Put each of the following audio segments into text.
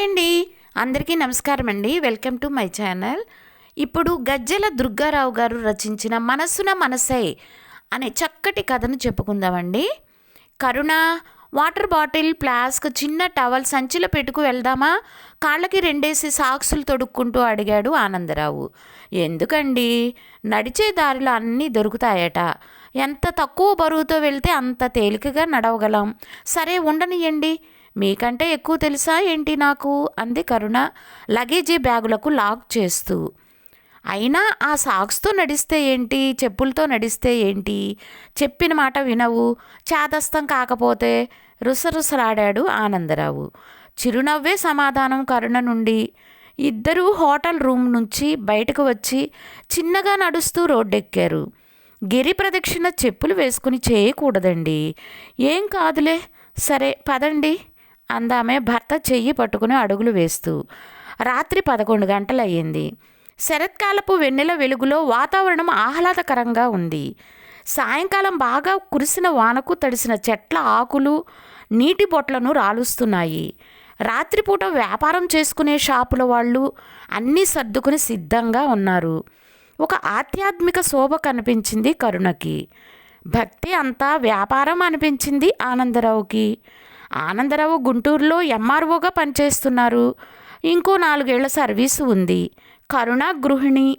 అండి. అందరికీ నమస్కారం అండి. Welcome to my channel. ఇప్పుడు గజ్జెల దుర్గారావు గారు రచించిన మనసున మనసై అనే చక్కటి కథను చెప్పుకుందామండి. కరుణ వాటర్ బాటిల్, ఫ్లాస్క్, చిన్న టవల్ సంచిలో పెట్టుకు వెళ్దామా? కాళ్ళకి రెండేసి సాక్సులు తొడుక్కుంటూ అడిగాడు ఆనందరావు. ఎందుకండి? నడిచే దారిలో అన్నీ దొరుకుతాయట. ఎంత తక్కువ బరువుతో వెళ్తే అంత తేలికగా నడవగలం. సరే ఉండనియండి. మీకంటే ఎక్కువ తెలుసా ఏంటి నాకు? అంది కరుణ లగేజీ బ్యాగులకు లాక్ చేస్తూ. అయినా ఆ సాక్స్తో నడిస్తే ఏంటి, చెప్పులతో నడిస్తే ఏంటి? చెప్పిన మాట వినవు, చాదస్తం కాకపోతే రుసరుసలాడాడు ఆనందరావు. చిరునవ్వే సమాధానం కరుణ నుండి. ఇద్దరూ హోటల్ రూమ్ నుంచి బయటకు వచ్చి చిన్నగా నడుస్తూ రోడ్డెక్కారు. గిరి ప్రదక్షిణ చెప్పులు వేసుకుని చేయకూడదండి. ఏం కాదులే, సరే పదండి అందామే భర్త చెయ్యి పట్టుకుని అడుగులు వేస్తూ. రాత్రి 11 గంటలయ్యింది. శరత్కాలపు వెన్నెల వెలుగులో వాతావరణం ఆహ్లాదకరంగా ఉంది. సాయంకాలం బాగా కురిసిన వానకు తడిసిన చెట్ల ఆకులు నీటి బొట్లను రాలుస్తున్నాయి. రాత్రిపూట వ్యాపారం చేసుకునే షాపుల వాళ్ళు అన్నీ సర్దుకుని సిద్ధంగా ఉన్నారు. ఒక ఆధ్యాత్మిక శోభ కనిపించింది కరుణకి. భక్తి అంతా వ్యాపారం అనిపించింది ఆనందరావుకి. ఆనందరావు గుంటూరులో ఎంఆర్ఓగా పనిచేస్తున్నారు. ఇంకో 4 ఏళ్ల సర్వీసు ఉంది. కరుణ గృహిణి.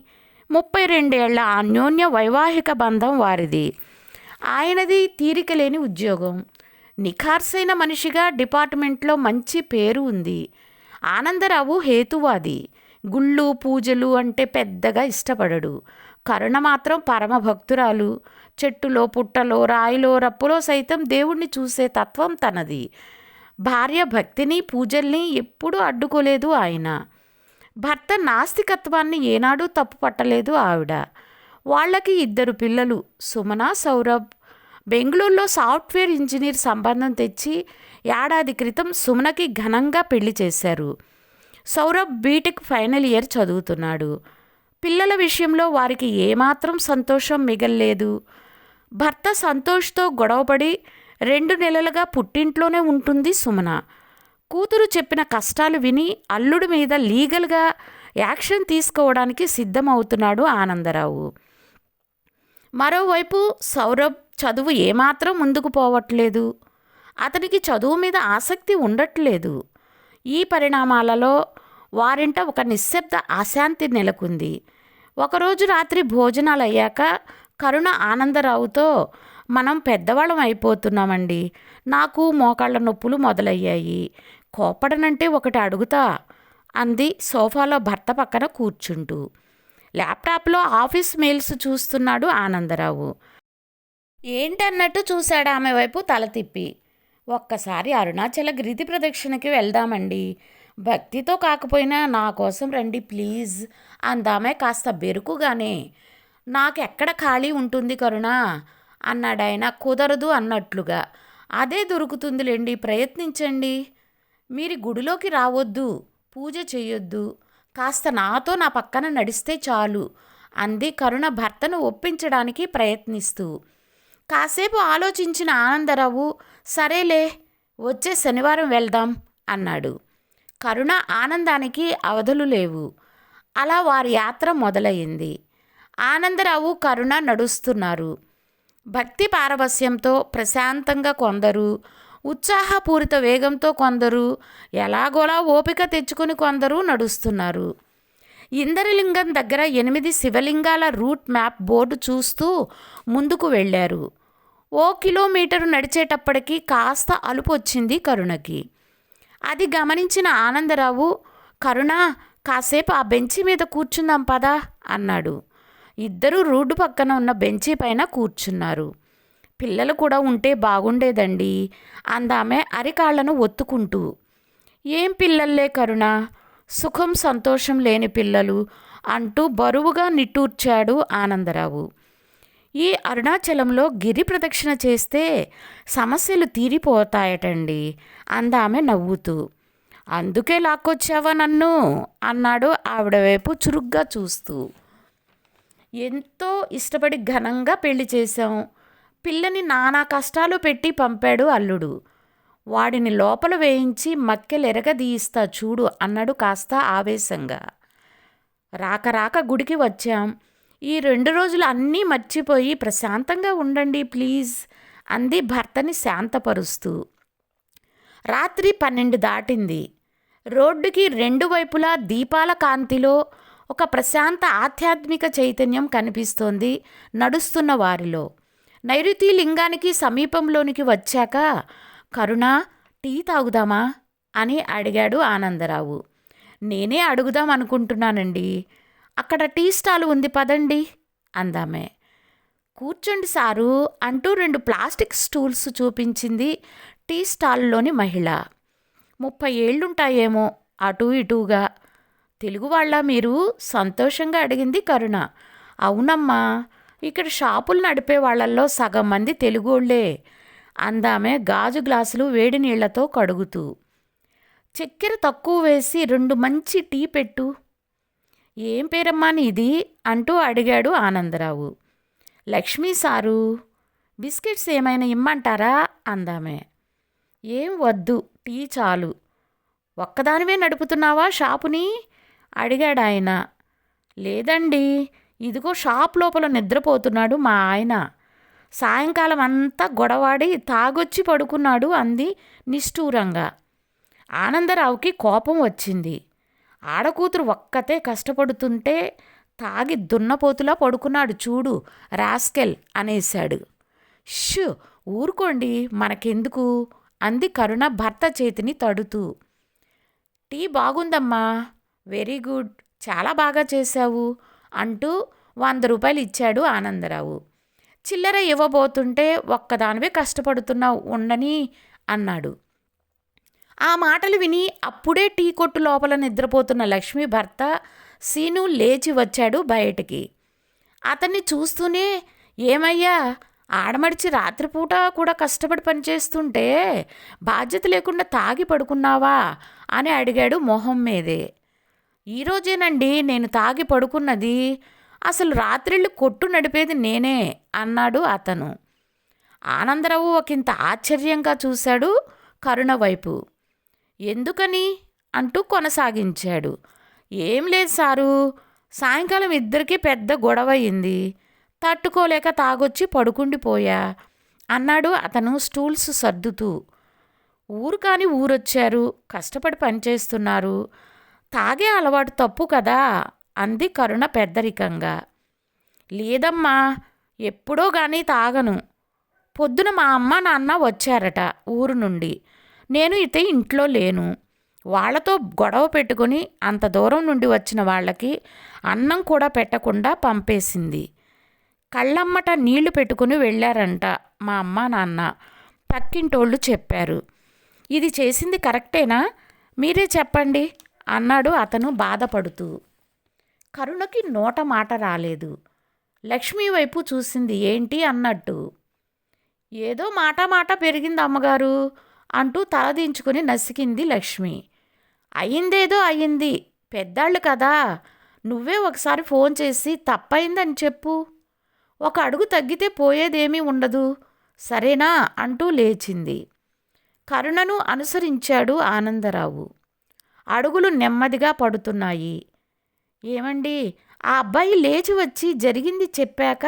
32 ఏళ్ల అన్యోన్య వైవాహిక బంధం వారిది. ఆయనది తీరికలేని ఉద్యోగం. నిఖార్సైన మనిషిగా డిపార్ట్మెంట్లో మంచి పేరు ఉంది. ఆనందరావు హేతువాది. గుళ్ళు పూజలు అంటే పెద్దగా ఇష్టపడడు. కరుణ మాత్రం పరమభక్తురాలు. చెట్టులో పుట్టలో రాయిలో రప్పులో సైతం దేవుణ్ణి చూసే తత్వం తనది. భార్య భక్తిని పూజల్ని ఎప్పుడూ అడ్డుకోలేదు ఆయన. భర్త నాస్తికత్వాన్ని ఏనాడూ తప్పు పట్టలేదు ఆవిడ. వాళ్ళకి 2 పిల్లలు, సుమన, సౌరభ్. బెంగళూరులో సాఫ్ట్వేర్ ఇంజనీర్ సంబంధం తెచ్చి ఏడాది క్రితం సుమనకి ఘనంగా పెళ్లి చేశారు. సౌరభ్ బీటెక్ ఫైనల్ ఇయర్ చదువుతున్నాడు. పిల్లల విషయంలో వారికి ఏమాత్రం సంతోషం మిగల్లేదు. భర్త సంతోష్తో గొడవపడి 2 నెలలుగా పుట్టింట్లోనే ఉంటుంది సుమన. కూతురు చెప్పిన కష్టాలు విని అల్లుడి మీద లీగల్గా యాక్షన్ తీసుకోవడానికి సిద్ధమవుతున్నాడు ఆనందరావు. మరోవైపు సౌరభ్ చదువు ఏమాత్రం ముందుకు పోవట్లేదు. అతనికి చదువు మీద ఆసక్తి ఉండట్లేదు. ఈ పరిణామాలలో వారింట ఒక నిశ్శబ్ద అశాంతి నెలకొంది. ఒకరోజు రాత్రి భోజనాలు అయ్యాక కరుణ ఆనందరావుతో, మనం పెద్దవాళ్ళం అయిపోతున్నామండి. నాకు మోకాళ్ళ నొప్పులు మొదలయ్యాయి. కోపడనంటే ఒకటి అడుగుతా అంది సోఫాలో భర్త పక్కన కూర్చుంటూ. ల్యాప్టాప్లో ఆఫీస్ మెయిల్స్ చూస్తున్నాడు ఆనందరావు. ఏంటన్నట్టు చూశాడు ఆమె వైపు తల తిప్పి. ఒక్కసారి అరుణాచల గిరి ప్రదక్షిణకి వెళ్దామండి. భక్తితో కాకపోయినా నా కోసం రండి ప్లీజ్ అందామే కాస్త బెరుకుగానే. నాకెక్కడ ఖాళీ ఉంటుంది కరుణ అన్నాడాయన కుదరదు అన్నట్లుగా. అదే దొరుకుతుందిలేండి, ప్రయత్నించండి. మీరు గుడిలోకి రావద్దు, పూజ చెయ్యొద్దు, కాస్త నాతో నా పక్కన నడిస్తే చాలు అంది కరుణ భర్తను ఒప్పించడానికి ప్రయత్నిస్తూ. కాసేపు ఆలోచించిన ఆనందరావు, సరేలే వచ్చే శనివారం వెళ్దాం అన్నాడు. కరుణ ఆనందానికి అవధులు లేవు. అలా వారి యాత్ర మొదలయ్యింది. ఆనందరావు కరుణ నడుస్తున్నారు. భక్తి పారవస్యంతో ప్రశాంతంగా కొందరు, ఉత్సాహపూరిత వేగంతో కొందరు, ఎలాగోలా ఓపిక తెచ్చుకుని కొందరు నడుస్తున్నారు. ఇంద్రలింగం దగ్గర 8 శివలింగాల రూట్ మ్యాప్ బోర్డు చూస్తూ ముందుకు వెళ్ళారు. 1 కిలోమీటరు నడిచేటప్పటికి కాస్త అలుపు వచ్చింది కరుణకి. అది గమనించిన ఆనందరావు, కరుణ కాసేపు ఆ బెంచి మీద కూర్చుందాం పదా అన్నాడు. ఇద్దరూ రోడ్డు పక్కన ఉన్న బెంచీ పైన కూర్చున్నారు. పిల్లలు కూడా ఉంటే బాగుండేదండి అందామె అరికాళ్లను ఒత్తుకుంటూ. ఏం పిల్లల్లే కరుణ, సుఖం సంతోషం లేని పిల్లలు అంటూ బరువుగా నిట్టూర్చాడు ఆనందరావు. ఈ అరుణాచలంలో గిరి ప్రదక్షిణ చేస్తే సమస్యలు తీరిపోతాయటండి అందామె నవ్వుతూ. అందుకే లాక్కొచ్చావా నన్ను అన్నాడు ఆవిడ వైపు చురుగ్గా చూస్తూ. ఎంతో ఇష్టపడి ఘనంగా పెళ్లి చేశాం. పిల్లని నానా కష్టాలు పెట్టి పంపాడు అల్లుడు. వాడిని లోపల వేయించి మక్కెలెరగదీయిస్తా చూడు అన్నాడు కాస్త ఆవేశంగా. రాక రాక గుడికి వచ్చాం. ఈ 2 రోజులు అన్నీ మర్చిపోయి ప్రశాంతంగా ఉండండి ప్లీజ్ అంది భర్తని శాంతపరుస్తూ. రాత్రి 12 దాటింది. రోడ్డుకి 2 వైపులా దీపాల కాంతిలో ఒక ప్రశాంత ఆధ్యాత్మిక చైతన్యం కనిపిస్తోంది నడుస్తున్న వారిలో. నైరుతి లింగానికి సమీపంలోనికి వచ్చాక, కరుణ, టీ తాగుదామా అని అడిగాడు ఆనందరావు. నేనే అడుగుదాం అనుకుంటున్నానండి. అక్కడ టీ స్టాల్ ఉంది పదండి అందామే. కూర్చోండి సారు అంటూ 2 ప్లాస్టిక్ స్టూల్స్ చూపించింది టీ స్టాల్లోని మహిళ. 30 ఏళ్లుంటాయేమో అటూ ఇటూగా. తెలుగు వాళ్ళ మీరు సంతోషంగా అడిగింది కరుణ. అవునమ్మా, ఇక్కడ షాపులు నడిపే వాళ్ళల్లో సగం మంది తెలుగోళ్లే అందామె గాజు గ్లాసులు వేడి నీళ్లతో కడుగుతూ. చక్కెర తక్కువ వేసి 2 మంచి టీ పెట్టు. ఏం పేరమ్మా నీది అంటూ అడిగాడు ఆనందరావు. లక్ష్మీ సారు. బిస్కెట్స్ ఏమైనా ఇమ్మంటారా అందామే. ఏం వద్దు, టీ చాలు. ఒక్కదానివే నడుపుతున్నావా షాపుని అడిగాడాయన. లేదండి, ఇదిగో షాప్ లోపల నిద్రపోతున్నాడు మా ఆయన. సాయంకాలం అంతా గొడవాడి తాగొచ్చి పడుకున్నాడు అంది నిష్ఠూరంగా. ఆనందరావుకి కోపం వచ్చింది. ఆడకూతురు ఒక్కతే కష్టపడుతుంటే తాగి దున్నపోతులా పడుకున్నాడు చూడు రాస్కెల్ అనేశాడు. షూ, ఊరుకోండి, మనకెందుకు అంది కరుణ భర్త చేతిని తడుతూ. టీ బాగుందమ్మా, వెరీ గుడ్, చాలా బాగా చేశావు అంటూ 100 రూపాయలు ఇచ్చాడు ఆనందరావు. చిల్లర ఇవ్వబోతుంటే ఒక్కదానివే కష్టపడుతున్నావు ఉండని అన్నాడు. ఆ మాటలు విని అప్పుడే టీ కొట్టు లోపల నిద్రపోతున్న లక్ష్మి భర్త సీను లేచి వచ్చాడు బయటికి. అతన్ని చూస్తూనే, ఏమయ్యా, ఆడమడిచి రాత్రిపూట కూడా కష్టపడి పనిచేస్తుంటే బాధ్యత లేకుండా తాగి పడుకున్నావా అని అడిగాడు మొహం మీదే. ఈరోజేనండి నేను తాగి పడుకున్నది, అసలు రాత్రిళ్ళు కొట్టు నడిపేది నేనే అన్నాడు అతను. ఆనందరావు ఒకంత ఆశ్చర్యంగా చూశాడు కరుణ వైపు. ఎందుకని అంటూ కొనసాగించాడు. ఏం లేదు సారు, సాయంకాలం ఇద్దరికీ పెద్ద గొడవ అయింది, తట్టుకోలేక తాగొచ్చి పడుకుండిపోయా అన్నాడు అతను స్టూల్స్ సర్దుతూ. ఊరు కాని ఊరొచ్చారు, కష్టపడి పనిచేస్తున్నారు, తాగే అలవాటు తప్పు కదా అంది కరుణ పెద్దరికంగా. లేదమ్మా, ఎప్పుడో గానీ తాగను. పొద్దున మా అమ్మ నాన్న వచ్చారట ఊరు నుండి, నేను ఇతే ఇంట్లో లేను. వాళ్లతో గొడవ పెట్టుకుని అంత దూరం నుండి వచ్చిన వాళ్ళకి అన్నం కూడా పెట్టకుండా పంపేసింది. కళ్ళమ్మట నీళ్లు పెట్టుకుని వెళ్ళారంట మా అమ్మ నాన్న, పక్కింటోళ్ళు చెప్పారు. ఇది చేసింది కరెక్టేనా, మీరే చెప్పండి అన్నాడు అతను బాధపడుతూ. కరుణకి నోట మాట రాలేదు. లక్ష్మి వైపు చూసింది ఏంటి అన్నట్టు. ఏదో మాట పెరిగింది అమ్మగారు అంటూ తలదించుకుని నసికింది లక్ష్మి. అయ్యిందేదో అయ్యింది, పెద్దాళ్ళు కదా, నువ్వే ఒకసారి ఫోన్ చేసి తప్పయిందని చెప్పు. ఒక అడుగు తగ్గితే పోయేదేమీ ఉండదు, సరేనా అంటూ లేచింది. కరుణను అనుసరించాడు ఆనందరావు. అడుగులు నెమ్మదిగా పడుతున్నాయి. ఏమండి, ఆ అబ్బాయి లేచి వచ్చి జరిగింది చెప్పాక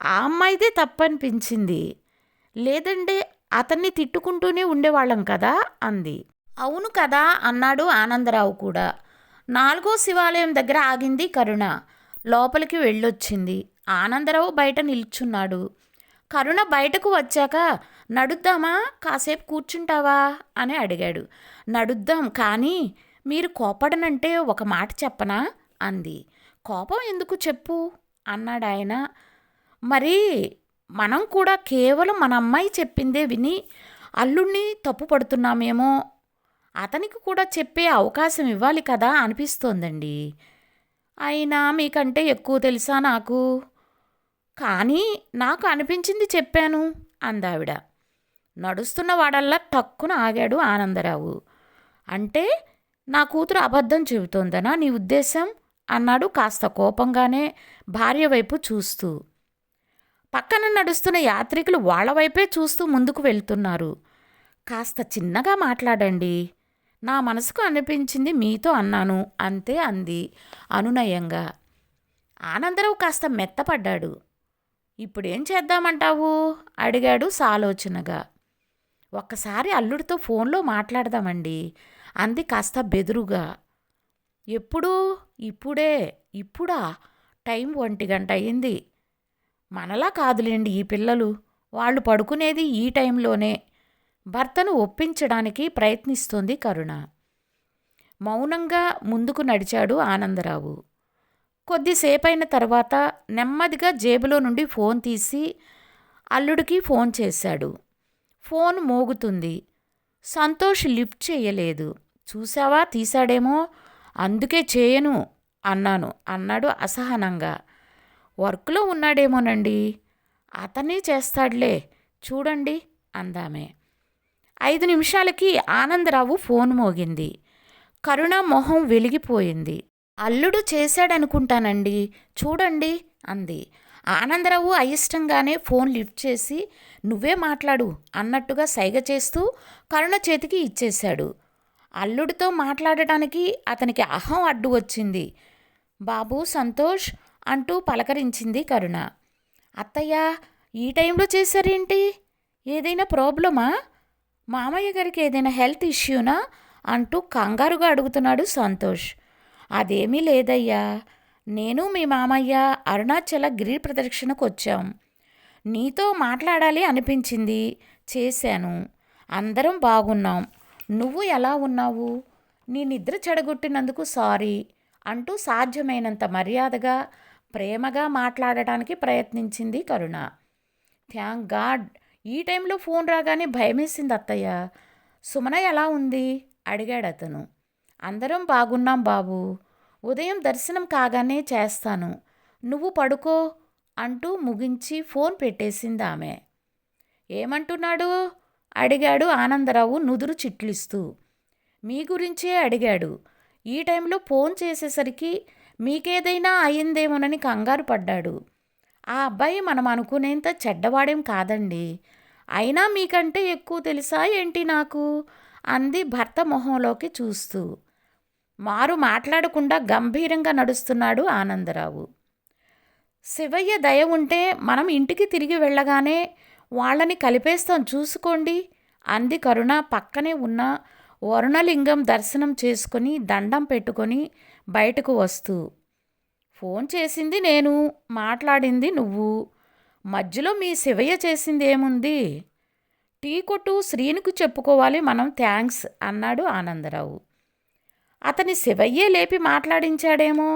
ఆ అమ్మాయిదే తప్పనిపించింది, లేదంటే అతన్ని తిట్టుకుంటూనే ఉండేవాళ్ళం కదా అంది. అవును కదా అన్నాడు ఆనందరావు కూడా. 4వ శివాలయం దగ్గర ఆగింది కరుణ. లోపలికి వెళ్ళొచ్చింది. ఆనందరావు బయట నిల్చున్నాడు. కరుణ బయటకు వచ్చాక, నడుద్దామా, కాసేపు కూర్చుంటావా అని అడిగాడు. నడుద్దాం, కానీ మీరు కోపడనంటే ఒక మాట చెప్పనా అంది. కోపం ఎందుకు చెప్పు అన్నాడు ఆయన. మరి మనం కూడా కేవలం మన అమ్మాయి చెప్పిందే విని అల్లుణ్ణి తప్పు పడుతున్నామేమో, అతనికి కూడా చెప్పే అవకాశం ఇవ్వాలి కదా అనిపిస్తోందండి. అయినా మీకంటే ఎక్కువ తెలుసా నాకు, కానీ నాకు అనిపించింది చెప్పాను అందావిడ. నడుస్తున్న వాడల్లా టక్కున ఆగాడు ఆనందరావు. అంటే నా కూతురు అబద్ధం చెబుతోందనా నీ ఉద్దేశం అన్నాడు కాస్త కోపంగానే భార్య వైపు చూస్తూ. పక్కన నడుస్తున్న యాత్రికులు వాళ్ల వైపే చూస్తూ ముందుకు వెళ్తున్నారు. కాస్త చిన్నగా మాట్లాడండి. నా మనసుకు అనిపించింది మీతో అన్నాను అంతే అంది అనునయంగా. ఆనందరావు కాస్త మెత్తపడ్డాడు. ఇప్పుడేం చేద్దామంటావు అడిగాడు సాలోచనగా. ఒక్కసారి అల్లుడితో ఫోన్లో మాట్లాడదామండి అంది కాస్త బెదురుగా. ఎప్పుడు? ఇప్పుడే. ఇప్పుడా? టైం 1 గంట అయింది. మనలా కాదులేండి ఈ పిల్లలు, వాళ్ళు పడుకునేది ఈ టైంలోనే. భర్తను ఒప్పించడానికి ప్రయత్నిస్తోంది కరుణ. మౌనంగా ముందుకు నడిచాడు ఆనందరావు. కొద్దిసేపైన తర్వాత నెమ్మదిగా జేబులో నుండి ఫోన్ తీసి అల్లుడికి ఫోన్ చేశాడు. ఫోన్ మోగుతుంది. సంతోష్ లిఫ్ట్ చేయలేదు. చూసావా, తీశాడేమో, అందుకే చేయను అన్నాడు అసహనంగా. వర్క్లో ఉన్నాడేమోనండి. అతనే చేస్తాడులే, చూడండి అందామే. 5 నిమిషాలకి ఆనందరావు ఫోన్ మోగింది. కరుణ మొహం వెలిగిపోయింది. అల్లుడు చేశాడనుకుంటానండి, చూడండి అంది. ఆనందరావు అయిష్టంగానే ఫోన్ లిఫ్ట్ చేసి నువ్వే మాట్లాడు అన్నట్టుగా సైగ చేస్తూ కరుణ చేతికి ఇచ్చేశాడు. అల్లుడితో మాట్లాడటానికి అతనికి అహం అడ్డు వచ్చింది. బాబూ సంతోష్ అంటూ పలకరించింది కరుణ. అత్తయ్య, ఈ టైంలో చేశారేంటి? ఏదైనా ప్రాబ్లమా? మామయ్య గారికి ఏదైనా హెల్త్ ఇష్యూనా అంటూ కంగారుగా అడుగుతున్నాడు సంతోష్. అదేమీ లేదయ్యా, నేను మీ మామయ్య అరుణాచల గిరి ప్రదక్షిణకు వచ్చాం. నీతో మాట్లాడాలి అనిపించింది, చేశాను. అందరం బాగున్నాం. నువ్వు ఎలా ఉన్నావు? నీ నిద్ర చెడగొట్టినందుకు సారీ అంటూ సాధ్యమైనంత మర్యాదగా ప్రేమగా మాట్లాడటానికి ప్రయత్నించింది కరుణ. థ్యాంక్ గాడ్, ఈ టైంలో ఫోన్ రాగానే భయమేసింది అత్తయ్య. సుమన ఎలా ఉంది అడిగాడు అతను. అందరం బాగున్నాం బాబు. ఉదయం దర్శనం కాగానే చేస్తాను, నువ్వు పడుకో అంటూ ముగించి ఫోన్ పెట్టేసింది ఆమె. ఏమంటున్నాడు అడిగాడు ఆనందరావు నుదురు చిట్లిస్తూ. మీ గురించే అడిగాడు. ఈ టైంలో ఫోన్ చేసేసరికి మీకేదైనా అయిందేమోనని కంగారు పడ్డాడు. ఆ అబ్బాయి మనం అనుకునేంత చెడ్డవాడేం కాదండి. అయినా మీకంటే ఎక్కువ తెలుసా ఏంటి నాకు అంది భర్త మొహంలోకి చూస్తూ. మారు మాట్లాడకుండా గంభీరంగా నడుస్తున్నాడు ఆనందరావు. శివయ్య దయ ఉంటే మనం ఇంటికి తిరిగి వెళ్ళగానే వాళ్ళని కలిపేస్తాం చూసుకోండి అంది కరుణ పక్కనే ఉన్న వరుణలింగం దర్శనం చేసుకొని దండం పెట్టుకొని బయటకు వస్తూ. ఫోన్ చేసింది నేను, మాట్లాడింది నువ్వు. మధ్యలో మీ శివయ్య చేసింది ఏముంది? టీ కొట్టు శ్రీనుకు చెప్పుకోవాలి మనం థ్యాంక్స్ అన్నాడు ఆనందరావు. అతని శివయ్యే లేపి మాట్లాడించాడేమో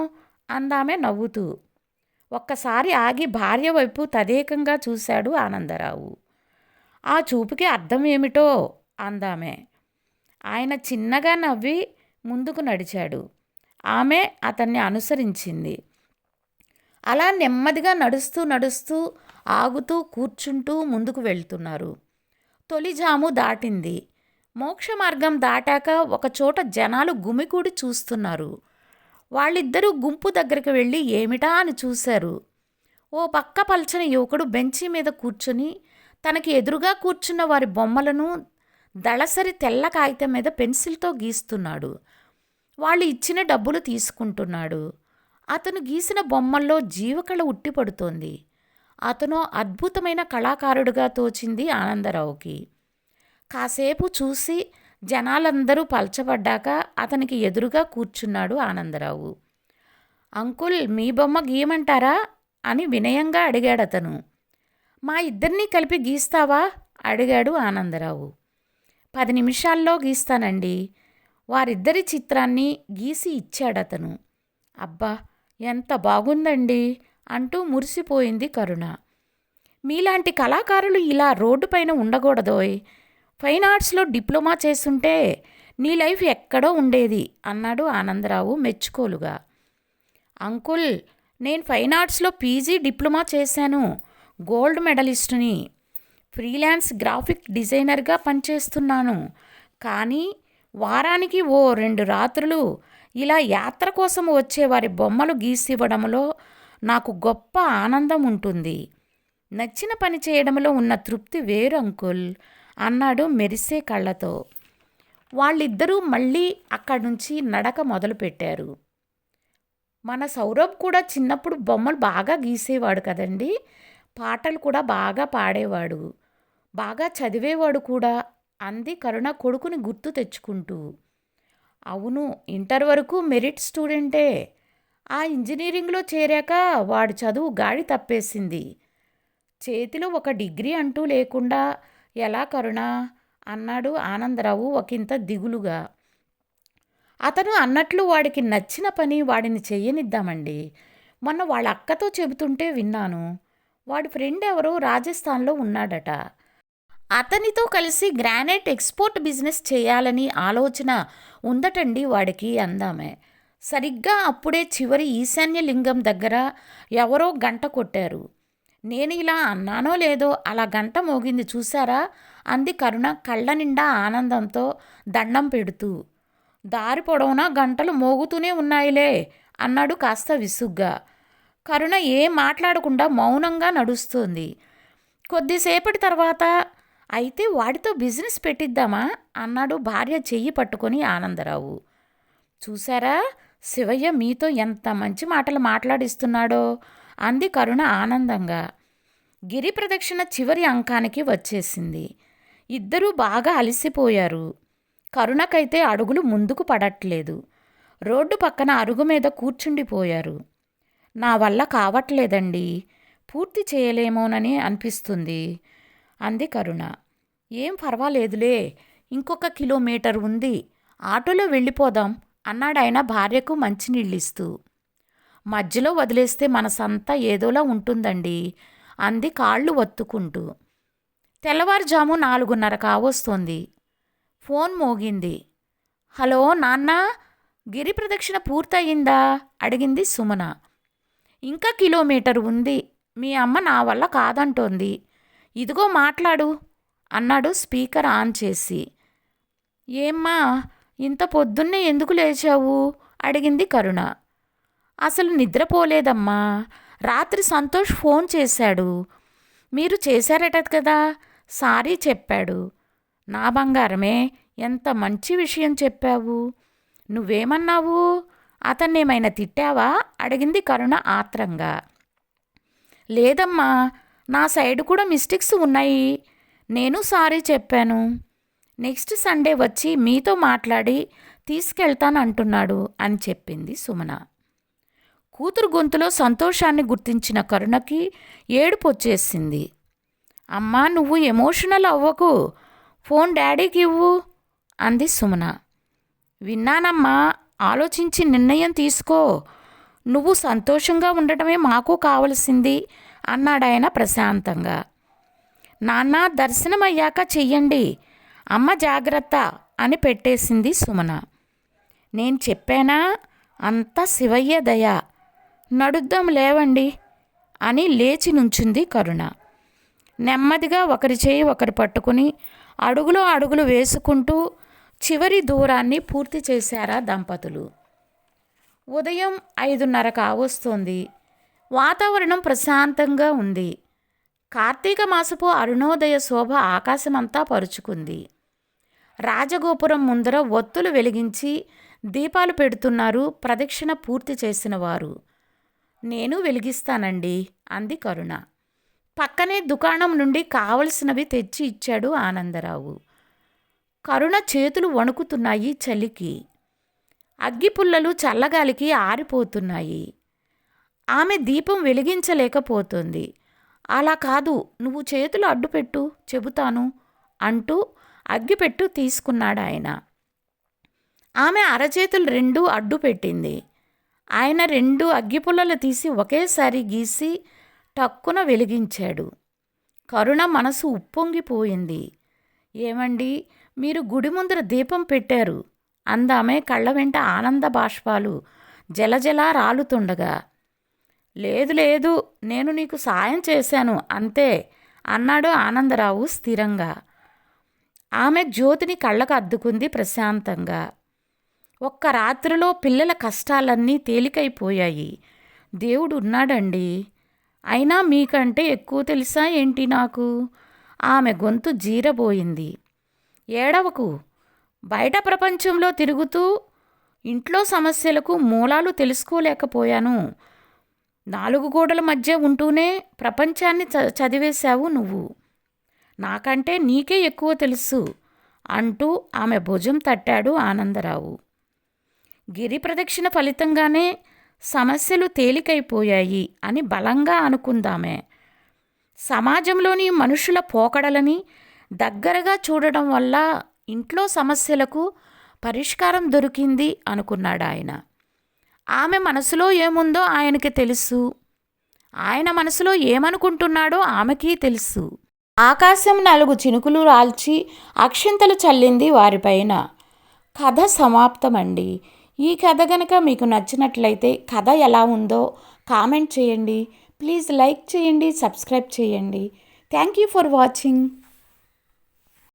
అందామె నవ్వుతూ. ఒక్కసారి ఆగి భార్య వైపు తదేకంగా చూశాడు ఆనందరావు. ఆ చూపుకి అర్థం ఏమిటో అందామె. ఆయన చిన్నగా నవ్వి ముందుకు నడిచాడు. ఆమె అతన్ని అనుసరించింది. అలా నెమ్మదిగా నడుస్తూ ఆగుతూ కూర్చుంటూ ముందుకు వెళ్తున్నారు. తొలిజాము దాటింది. మోక్ష మార్గం దాటాక ఒకచోట జనాలు గుమికూడి చూస్తున్నారు. వాళ్ళిద్దరూ గుంపు దగ్గరికి వెళ్ళి ఏమిటా అని చూశారు. ఓ పక్క పల్చని యువకుడు బెంచీ మీద కూర్చొని తనకి ఎదురుగా కూర్చున్న వారి బొమ్మలను దళసరి తెల్ల కాగితం మీద పెన్సిల్తో గీస్తున్నాడు. వాళ్ళు ఇచ్చిన డబ్బులు తీసుకుంటున్నాడు. అతను గీసిన బొమ్మల్లో జీవకళ ఉట్టిపడుతోంది. అతను అద్భుతమైన కళాకారుడిగా తోచింది ఆనందరావుకి. కాసేపు చూసి జనాలందరూ పల్చబడ్డాక అతనికి ఎదురుగా కూర్చున్నాడు ఆనందరావు. అంకుల్, మీ బొమ్మ గీయమంటారా అని వినయంగా అడిగాడతను. మా ఇద్దరినీ కలిపి గీస్తావా అడిగాడు ఆనందరావు. 10 నిమిషాల్లో గీస్తానండి. వారిద్దరి చిత్రాన్ని గీసి ఇచ్చాడతను. అబ్బా, ఎంత బాగుందండి అంటూ మురిసిపోయింది కరుణ. మీలాంటి కళాకారులు ఇలా రోడ్డుపైన ఉండకూడదోయ్. ఫైన్ ఆర్ట్స్లో డిప్లొమా చేస్తుంటే నీ లైఫ్ ఎక్కడో ఉండేది అన్నాడు ఆనందరావు మెచ్చుకోలుగా. అంకుల్, నేను ఫైన్ ఆర్ట్స్లో పీజీ డిప్లొమా చేశాను. గోల్డ్ మెడలిస్టుని. ఫ్రీలాన్స్ గ్రాఫిక్ డిజైనర్గా పనిచేస్తున్నాను. కానీ వారానికి ఓ 2 రాత్రులు ఇలా యాత్ర కోసం వచ్చేవారి బొమ్మలు గీసివ్వడంలో నాకు గొప్ప ఆనందం ఉంటుంది. నచ్చిన పని చేయడంలో ఉన్న తృప్తి వేరు అంకుల్ అన్నాడు మెరిసే కళ్ళతో. వాళ్ళిద్దరూ మళ్ళీ అక్కడి నుంచి నడక మొదలుపెట్టారు. మన సౌరభ్ కూడా చిన్నప్పుడు బొమ్మలు బాగా గీసేవాడు కదండి. పాటలు కూడా బాగా పాడేవాడు, బాగా చదివేవాడు కూడా అంది కరుణ కొడుకుని గుర్తు తెచ్చుకుంటూ. అవును, ఇంటర్ వరకు మెరిట్ స్టూడెంటే. ఆ ఇంజనీరింగ్లో చేరాక వాడి చదువు గాడి తప్పేసింది. చేతిలో ఒక డిగ్రీ అంటూ లేకుండా ఎలా కరుణ అన్నాడు ఆనందరావు ఒకంత దిగులుగా. అతను అన్నట్లు వాడికి నచ్చిన పని వాడిని చెయ్యనిద్దామండి. మొన్న వాళ్ళ అక్కతో చెబుతుంటే విన్నాను. వాడి ఫ్రెండ్ ఎవరో రాజస్థాన్లో ఉన్నాడట. అతనితో కలిసి గ్రానైట్ ఎక్స్పోర్ట్ బిజినెస్ చేయాలని ఆలోచన ఉందటండి వాడికి అందామే. సరిగ్గా అప్పుడే చివరి ఈశాన్య లింగం దగ్గర ఎవరో గంట కొట్టారు. నేను ఇలా అన్నానో లేదో అలా గంట మోగింది చూసారా అంది కరుణ కళ్ళ నిండా ఆనందంతో దండం పెడుతూ. దారి పొడవునా గంటలు మోగుతూనే ఉన్నాయిలే అన్నాడు కాస్త విసుగ్గా. కరుణ ఏం మాట్లాడకుండా మౌనంగా నడుస్తోంది. కొద్దిసేపటి తర్వాత అయితే వాడితో బిజినెస్ పెట్టిద్దామా అన్నాడు భార్య చెయ్యి పట్టుకొని ఆనందరావు. చూసారా శివయ్య మీతో ఎంత మంచి మాటలు మాట్లాడిస్తున్నాడో అంది కరుణ ఆనందంగా. గిరి ప్రదక్షిణ చివరి అంకానికి వచ్చేసింది. ఇద్దరూ బాగా అలసిపోయారు. కరుణకైతే అడుగులు ముందుకు పడట్లేదు. రోడ్డు పక్కన అరుగు మీద కూర్చుండిపోయారు. నా వల్ల కావట్లేదండి, పూర్తి చేయలేమోనని అనిపిస్తుంది అంది కరుణ. ఏం పర్వాలేదులే, ఇంకొక కిలోమీటర్ ఉంది, ఆటోలో వెళ్ళిపోదాం అన్నాడాయన భార్యకు మంచినీళ్ళిస్తూ. మధ్యలో వదిలేస్తే మనసంతా ఏదోలా ఉంటుందండి అంది కాళ్ళు ఒత్తుకుంటూ. తెల్లవారుజాము 4:30 కావస్తోంది. ఫోన్ మోగింది. హలో నాన్నా, గిరి ప్రదక్షిణ పూర్తయిందా అడిగింది సుమన. ఇంకా కిలోమీటర్ ఉంది, మీ అమ్మ నా వల్ల కాదంటోంది, ఇదిగో మాట్లాడు అన్నాడు స్పీకర్ ఆన్ చేసి. ఏమ్మా ఇంత పొద్దున్నే ఎందుకు లేచావు అడిగింది కరుణ. అసలు నిద్రపోలేదమ్మా, రాత్రి సంతోష్ ఫోన్ చేశాడు, మీరు చేశారట కదా, సారీ చెప్పాడు. నా బంగారమే, ఎంత మంచి విషయం చెప్పావు. నువ్వేమన్నావు, అతన్నేమైనా తిట్టావా అడిగింది కరుణ ఆత్రంగా. లేదమ్మా, నా సైడ్ కూడా మిస్టేక్స్ ఉన్నాయి, నేను సారీ చెప్పాను. నెక్స్ట్ సండే వచ్చి మీతో మాట్లాడి తీసుకెళ్తానంటున్నాడు అని చెప్పింది సుమన. కూతురు గొంతులో సంతోషాన్ని గుర్తించిన కరుణకి ఏడుపు వచ్చేసింది. అమ్మా నువ్వు ఎమోషనల్ అవ్వకు, ఫోన్ డాడీకి ఇవ్వు అంది సుమన. విన్నానమ్మా, ఆలోచించి నిర్ణయం తీసుకో, నువ్వు సంతోషంగా ఉండటమే మాకు కావలసింది అన్నాడాయన ప్రశాంతంగా. నాన్న దర్శనమయ్యాక చెయ్యండి, అమ్మ జాగ్రత్త అని పెట్టేసింది సుమన. నేను చెప్పానా, అంతా శివయ్య దయ, నడుద్దాం లేవండి అని లేచి నుంచుంది కరుణ. నెమ్మదిగా ఒకరి చేయి ఒకరు పట్టుకుని అడుగులో అడుగులు వేసుకుంటూ చివరి దూరాన్ని పూర్తి చేశారా దంపతులు. ఉదయం 5:30 కావస్తోంది. వాతావరణం ప్రశాంతంగా ఉంది. కార్తీక మాసపు అరుణోదయ శోభ ఆకాశమంతా పరుచుకుంది. రాజగోపురం ముందర ఒత్తులు వెలిగించి దీపాలు పెడుతున్నారు ప్రదక్షిణ పూర్తి చేసిన వారు. నేను వెలిగిస్తానండి అంది కరుణ. పక్కనే దుకాణం నుండి కావలసినవి తెచ్చి ఇచ్చాడు ఆనందరావు. కరుణ చేతులు వణుకుతున్నాయి చలికి. అగ్గిపుల్లలు చల్లగాలికి ఆరిపోతున్నాయి. ఆమె దీపం వెలిగించలేకపోతుంది. అలా కాదు, నువ్వు చేతులు అడ్డుపెట్టు చెబుతాను అంటూ అగ్గిపెట్టు తీసుకున్నాడాయన. ఆమె అరచేతులు 2 అడ్డు పెట్టింది. ఆయన 2 అగ్గిపుల్లలు తీసి ఒకేసారి గీసి టక్కున వెలిగించాడు. కరుణ మనసు ఉప్పొంగిపోయింది. ఏమండి, మీరు గుడి ముందర దీపం పెట్టారు అందామే కళ్ళ వెంట ఆనంద బాష్పాలు జలజలా రాలుతుండగా. లేదు లేదు, నేను నీకు సాయం చేశాను అంతే అన్నాడు ఆనందరావు స్థిరంగా. ఆమె జ్యోతిని కళ్ళకు అద్దుకుంది ప్రశాంతంగా. ఒక్క రాత్రిలో పిల్లల కష్టాలన్నీ తేలికైపోయాయి. దేవుడు ఉన్నాడండి, అయినా మీకంటే ఎక్కువ తెలుసా ఏంటి నాకు ఆమె గొంతు జీరబోయింది. ఏడవకు. బయట ప్రపంచంలో తిరుగుతూ ఇంట్లో సమస్యలకు మూలాలు తెలుసుకోలేకపోయాను. 4 గోడల మధ్య ఉంటూనే ప్రపంచాన్ని చదివేశావు నువ్వు. నాకంటే నీకే ఎక్కువ తెలుసు అంటూ ఆమె భుజం తట్టాడు ఆనందరావు. గిరి ప్రదక్షిణ ఫలితంగానే సమస్యలు తేలికైపోయాయి అని బలంగా అనుకుందామే. సమాజంలోని మనుషుల పోకడలని దగ్గరగా చూడడం వల్ల ఇంట్లో సమస్యలకు పరిష్కారం దొరికింది అనుకున్నాడు ఆయన. ఆమె మనసులో ఏముందో ఆయనకి తెలుసు. ఆయన మనసులో ఏమనుకుంటున్నాడో ఆమెకి తెలుసు. ఆకాశం 4 చినుకులు రాల్చి అక్షింతలు చల్లింది వారిపైన. కథ సమాప్తమండి. ఈ కథ గనక మీకు నచ్చినట్లయితే కథ ఎలా ఉందో కామెంట్ చేయండి. ప్లీజ్ లైక్ చేయండి, సబ్స్క్రైబ్ చేయండి. Thank you for watching.